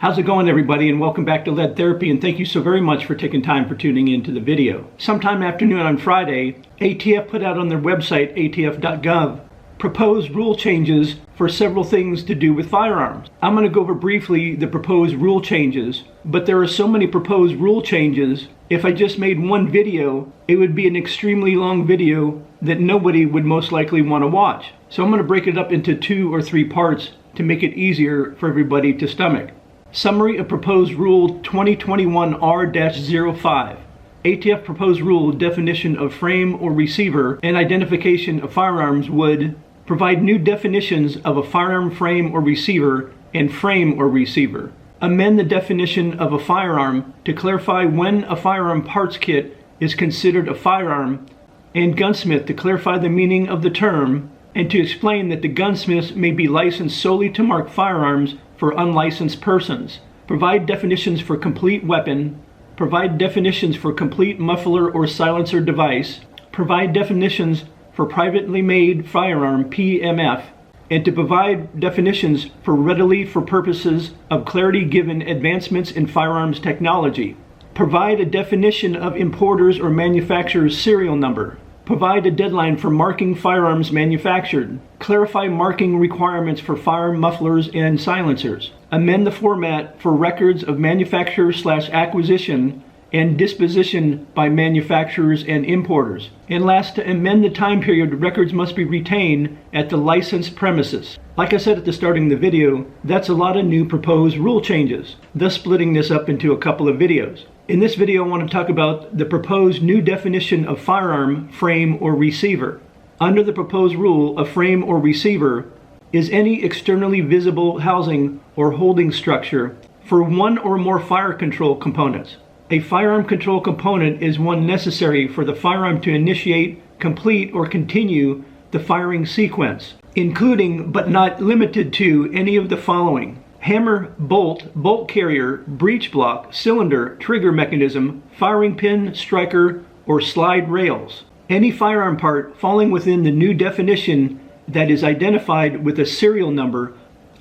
How's it going, everybody, and welcome back to Lead Therapy, and thank you so very much for taking time for tuning into the video. Sometime afternoon on Friday, ATF put out on their website, atf.gov, proposed rule changes for several things to do with firearms. I'm going to go over briefly the proposed rule changes, but there are so many proposed rule changes, if I just made one video, it would be an extremely long video that nobody would most likely want to watch. So I'm going to break it up into 2 or 3 parts to make it easier for everybody to stomach. Summary of Proposed Rule 2021R-05. ATF Proposed Rule definition of frame or receiver and identification of firearms would provide new definitions of a firearm frame or receiver and frame or receiver. Amend the definition of a firearm to clarify when a firearm parts kit is considered a firearm, and gunsmith to clarify the meaning of the term and to explain that the gunsmiths may be licensed solely to mark firearms for unlicensed persons. Provide definitions for complete weapon. Provide definitions for complete muffler or silencer device. Provide definitions for privately made firearm PMF, and to provide definitions for readily for purposes of clarity given advancements in firearms technology. Provide a definition of importer's or manufacturer's serial number. Provide a deadline for marking firearms manufactured. Clarify marking requirements for firearm mufflers and silencers. Amend the format for records of manufacturer/acquisition and disposition by manufacturers and importers. And last, to amend the time period records must be retained at the licensed premises. Like I said at the starting of the video, that's a lot of new proposed rule changes, thus splitting this up into a couple of videos. In this video, I want to talk about the proposed new definition of firearm, frame, or receiver. Under the proposed rule, a frame or receiver is any externally visible housing or holding structure for one or more fire control components. A firearm control component is one necessary for the firearm to initiate, complete, or continue the firing sequence, including but not limited to any of the following: hammer, bolt, bolt carrier, breech block, cylinder, trigger mechanism, firing pin, striker, or slide rails. Any firearm part falling within the new definition that is identified with a serial number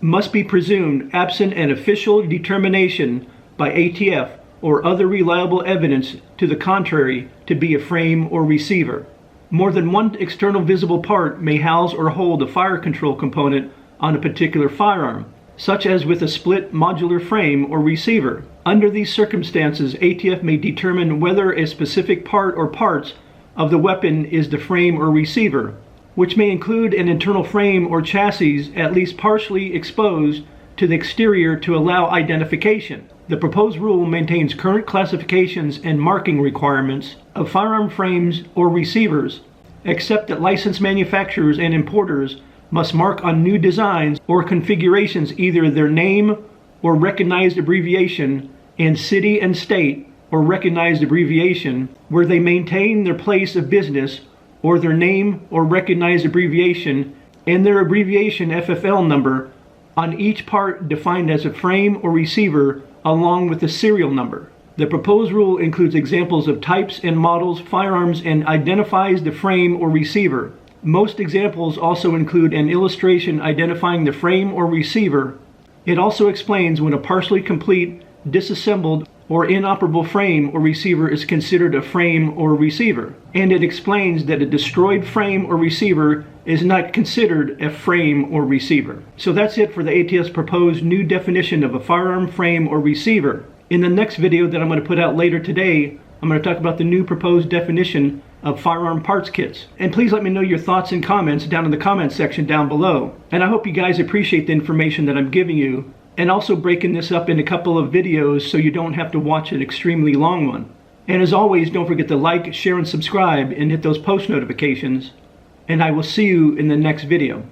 must be presumed, absent an official determination by ATF or other reliable evidence to the contrary, to be a frame or receiver. More than one external visible part may house or hold a fire control component on a particular firearm, such as with a split modular frame or receiver. Under these circumstances, ATF may determine whether a specific part or parts of the weapon is the frame or receiver, which may include an internal frame or chassis at least partially exposed to the exterior to allow identification. The proposed rule maintains current classifications and marking requirements of firearm frames or receivers, except that licensed manufacturers and importers must mark on new designs or configurations either their name or recognized abbreviation and city and state or recognized abbreviation where they maintain their place of business, or their name or recognized abbreviation and their abbreviation FFL number on each part defined as a frame or receiver along with the serial number. The proposed rule includes examples of types and models, firearms, and identifies the frame or receiver. Most examples also include an illustration identifying the frame or receiver. It also explains when a partially complete, disassembled, or inoperable frame or receiver is considered a frame or receiver. And it explains that a destroyed frame or receiver is not considered a frame or receiver. So that's it for the ATF's proposed new definition of a firearm, frame, or receiver. In the next video that I'm going to put out later today, I'm going to talk about the new proposed definition of firearm parts kits. And please let me know your thoughts and comments down in the comments section down below. And I hope you guys appreciate the information that I'm giving you, and also breaking this up in a couple of videos so you don't have to watch an extremely long one. And as always, don't forget to like, share, and subscribe, and hit those post notifications. And I will see you in the next video.